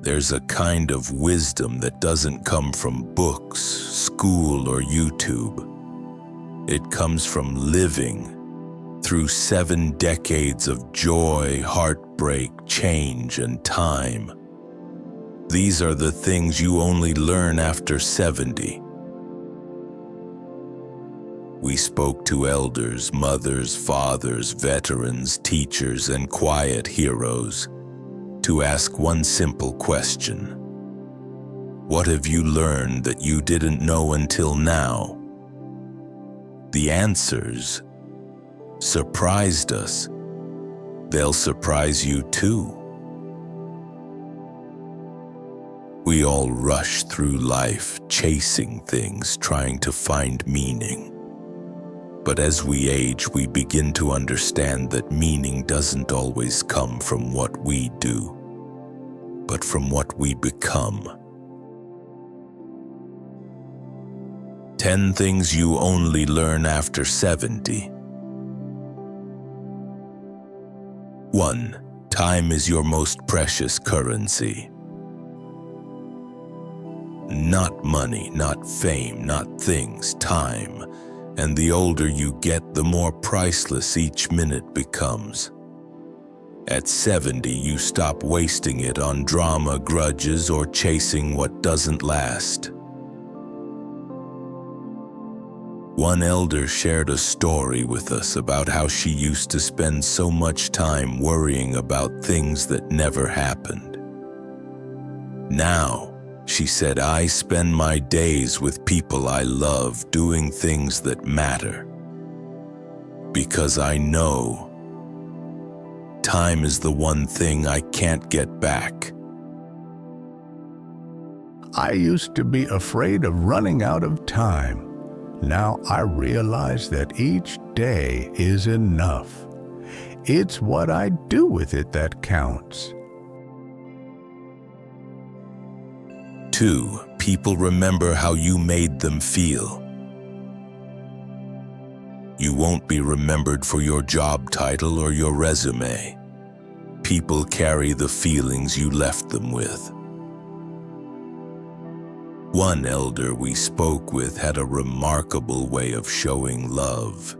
There's a kind of wisdom that doesn't come from books, school, or YouTube. It comes from living through 7 decades of joy, heartbreak, change, and time. These are the things you only learn after 70. We spoke to elders, mothers, fathers, veterans, teachers, and quiet heroes to ask one simple question. What have you learned that you didn't know until now? The answers surprised us. They'll surprise you too. We all rush through life, chasing things, trying to find meaning. But as we age, we begin to understand that meaning doesn't always come from what we do, but from what we become. 10 things you only learn after 70. 1. Time is your most precious currency. Not money, not fame, not things, time. And the older you get, the more priceless each minute becomes. At 70, you stop wasting it on drama, grudges, or chasing what doesn't last. One elder shared a story with us about how she used to spend so much time worrying about things that never happened. Now, she said, I spend my days with people I love, doing things that matter. Because I know time is the one thing I can't get back. I used to be afraid of running out of time. Now I realize that each day is enough. It's what I do with it that counts. 2. People remember how you made them feel. You won't be remembered for your job title or your resume. People carry the feelings you left them with. One elder we spoke with had a remarkable way of showing love.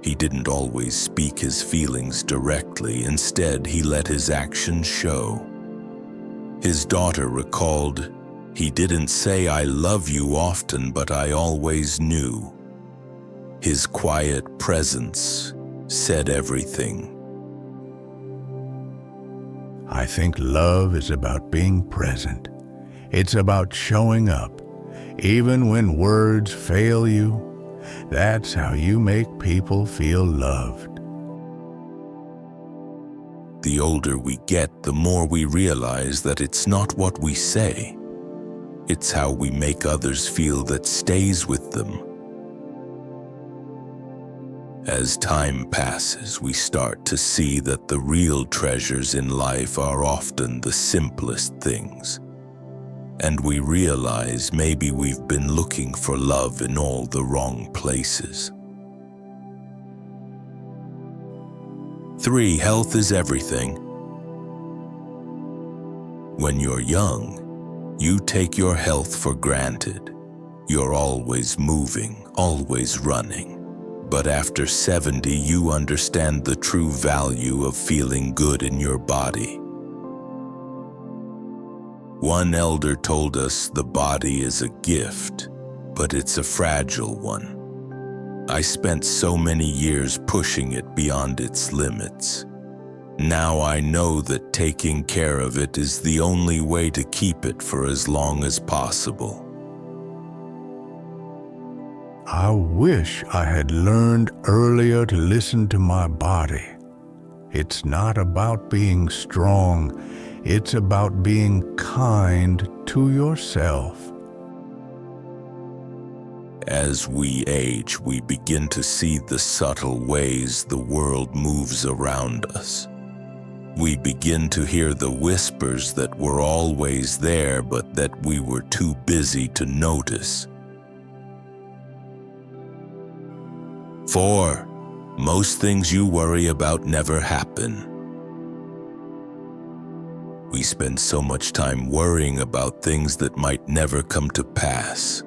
He didn't always speak his feelings directly. Instead, he let his actions show. His daughter recalled, "He didn't say I love you often, but I always knew." His quiet presence said everything. I think love is about being present. It's about showing up. Even when words fail you, that's how you make people feel loved. The older we get, the more we realize that it's not what we say. It's how we make others feel that stays with them. As time passes, we start to see that the real treasures in life are often the simplest things. And we realize maybe we've been looking for love in all the wrong places. 3. Health is everything. When you're young, you take your health for granted. You're always moving, always running. But after 70, you understand the true value of feeling good in your body. One elder told us the body is a gift, but it's a fragile one. I spent so many years pushing it beyond its limits. Now I know that taking care of it is the only way to keep it for as long as possible. I wish I had learned earlier to listen to my body. It's not about being strong, it's about being kind to yourself. As we age, we begin to see the subtle ways the world moves around us. We begin to hear the whispers that were always there, but that we were too busy to notice. 4. Most things you worry about never happen. We spend so much time worrying about things that might never come to pass.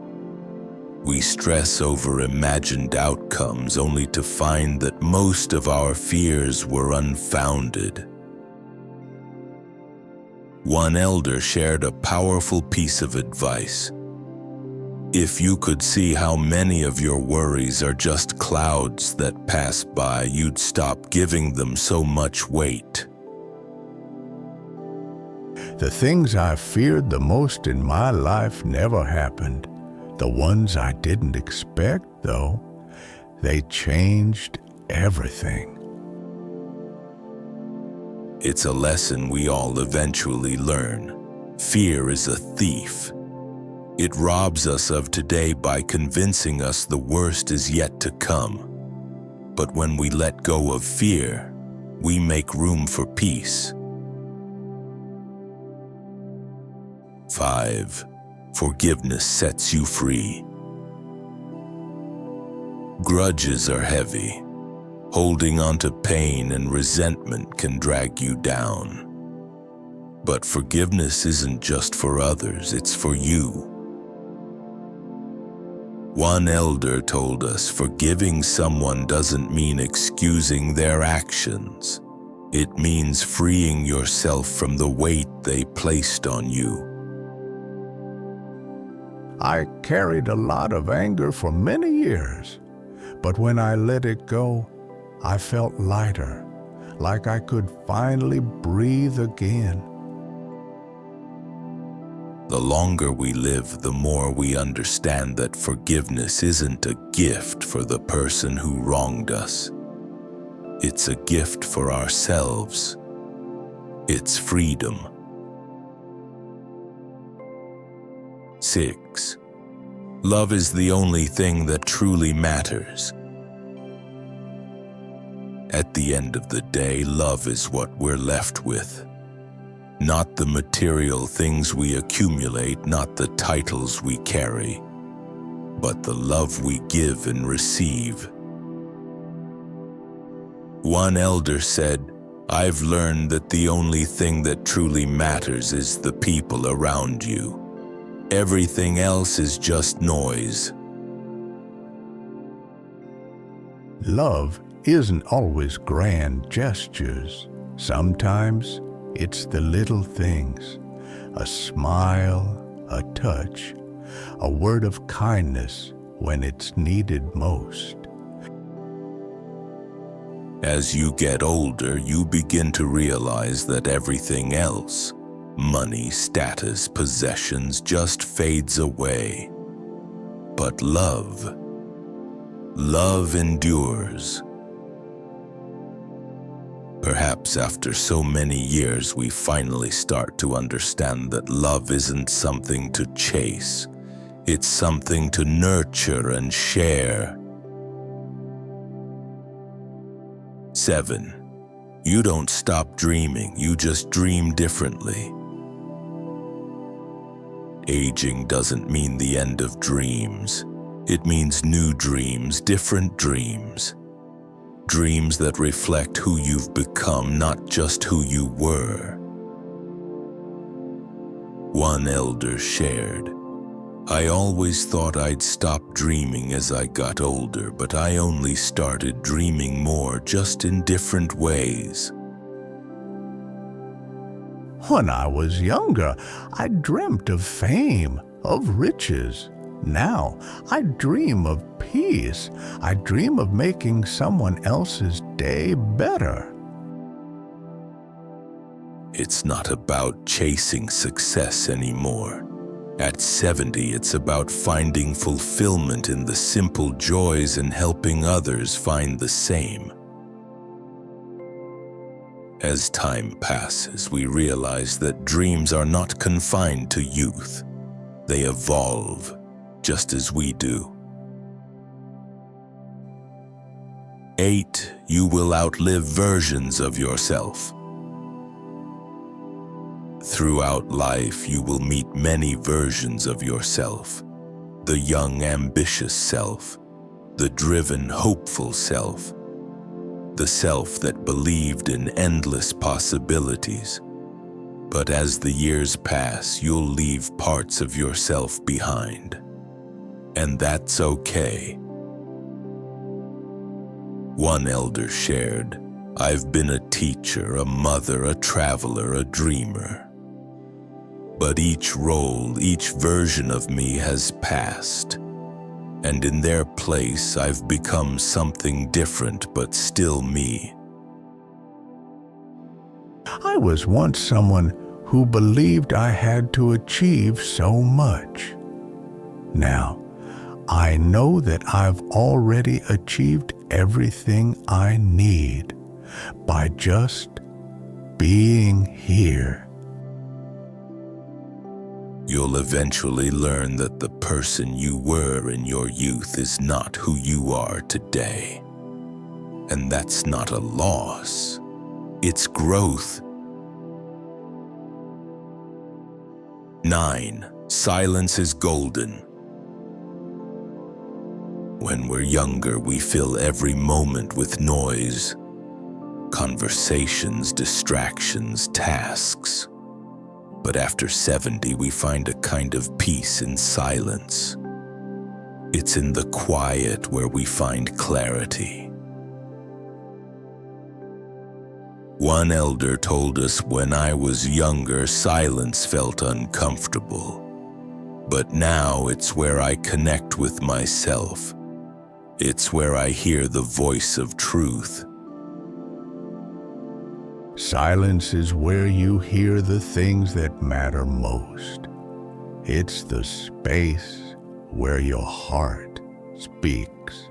We stress over imagined outcomes only to find that most of our fears were unfounded. One elder shared a powerful piece of advice. If you could see how many of your worries are just clouds that pass by, you'd stop giving them so much weight. The things I feared the most in my life never happened. The ones I didn't expect, though, they changed everything. It's a lesson we all eventually learn. Fear is a thief. It robs us of today by convincing us the worst is yet to come. But when we let go of fear, we make room for peace. 5. Forgiveness sets you free. Grudges are heavy. Holding on to pain and resentment can drag you down. But forgiveness isn't just for others, it's for you. One elder told us forgiving someone doesn't mean excusing their actions. It means freeing yourself from the weight they placed on you. I carried a lot of anger for many years, but when I let it go, I felt lighter, like I could finally breathe again. The longer we live, the more we understand that forgiveness isn't a gift for the person who wronged us. It's a gift for ourselves. It's freedom. 6. Love is the only thing that truly matters. At the end of the day, love is what we're left with. Not the material things we accumulate, not the titles we carry, but the love we give and receive. One elder said, "I've learned that the only thing that truly matters is the people around you. Everything else is just noise." Love isn't always grand gestures. Sometimes it's the little things, a smile, a touch, a word of kindness when it's needed most. As you get older, you begin to realize that everything else, money, status, possessions, just fades away. But love endures. Perhaps after so many years, we finally start to understand that love isn't something to chase. It's something to nurture and share. 7. You don't stop dreaming, you just dream differently. Aging doesn't mean the end of dreams. It means new dreams, different dreams. Dreams that reflect who you've become, not just who you were. One elder shared, "I always thought I'd stop dreaming as I got older, but I only started dreaming more, just in different ways." When I was younger, I dreamt of fame, of riches. Now, I dream of peace. I dream of making someone else's day better. It's not about chasing success anymore. At 70, it's about finding fulfillment in the simple joys and helping others find the same. As time passes, we realize that dreams are not confined to youth. They evolve, just as we do. 8. You will outlive versions of yourself. Throughout life, you will meet many versions of yourself. The young, ambitious self, the driven, hopeful self, the self that believed in endless possibilities, But as the years pass, you'll leave parts of yourself behind. And that's okay. One elder shared, "I've been a teacher, a mother, a traveler, a dreamer. But each role, each version of me has passed. And in their place, I've become something different, but still me." I was once someone who believed I had to achieve so much. Now, I know that I've already achieved everything I need by just being here. You'll eventually learn that the person you were in your youth is not who you are today. And that's not a loss. It's growth. 9. Silence is golden. When we're younger, we fill every moment with noise, conversations, distractions, tasks. But after 70, we find a kind of peace in silence. It's in the quiet where we find clarity. One elder told us, "When I was younger, silence felt uncomfortable. But now it's where I connect with myself. It's where I hear the voice of truth." Silence is where you hear the things that matter most. It's the space where your heart speaks.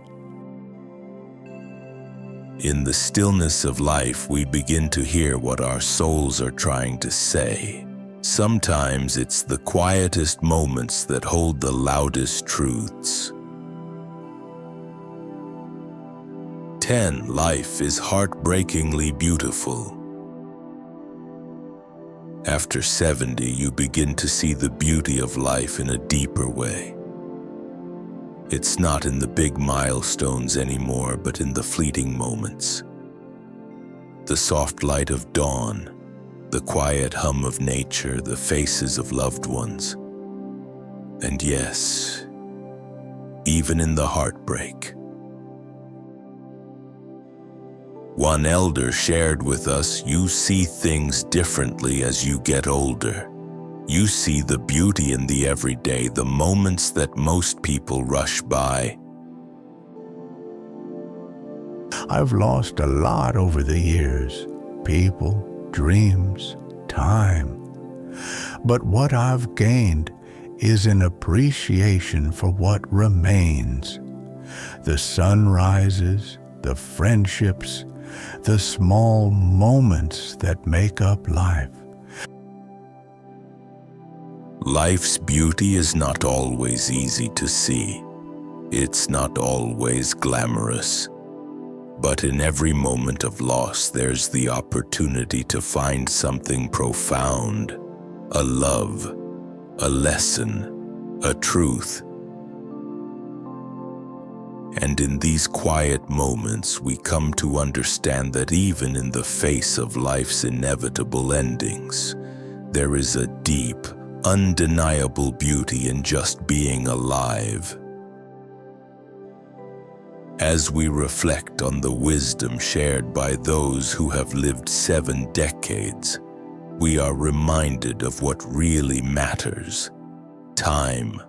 In the stillness of life, we begin to hear what our souls are trying to say. Sometimes it's the quietest moments that hold the loudest truths. 10. Life is heartbreakingly beautiful. After 70, you begin to see the beauty of life in a deeper way. It's not in the big milestones anymore, but in the fleeting moments. The soft light of dawn, the quiet hum of nature, the faces of loved ones. And yes, even in the heartbreak. One elder shared with us, "You see things differently as you get older. You see the beauty in the everyday, the moments that most people rush by." I've lost a lot over the years, people, dreams, time. But what I've gained is an appreciation for what remains. The sunrises, the friendships, the small moments that make up life. Life's beauty is not always easy to see. It's not always glamorous. But in every moment of loss, there's the opportunity to find something profound, a love, a lesson, a truth. And in these quiet moments, we come to understand that even in the face of life's inevitable endings, there is a deep, undeniable beauty in just being alive. As we reflect on the wisdom shared by those who have lived 7 decades, we are reminded of what really matters: time,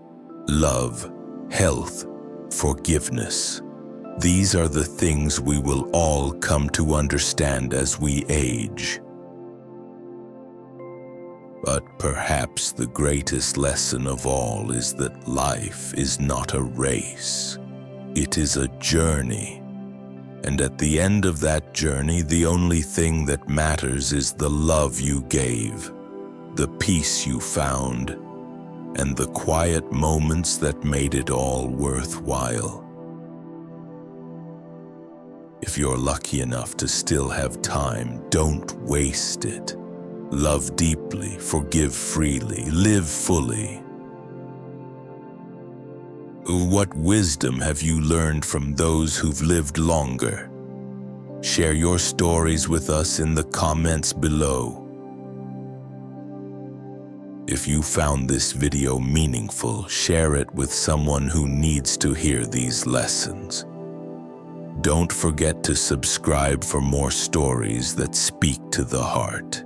love, health, forgiveness. These are the things we will all come to understand as we age. But perhaps the greatest lesson of all is that life is not a race. It is a journey. And at the end of that journey, the only thing that matters is the love you gave, the peace you found, and the quiet moments that made it all worthwhile. If you're lucky enough to still have time, don't waste it. Love deeply, forgive freely, live fully. What wisdom have you learned from those who've lived longer? Share your stories with us in the comments below. If you found this video meaningful, share it with someone who needs to hear these lessons. Don't forget to subscribe for more stories that speak to the heart.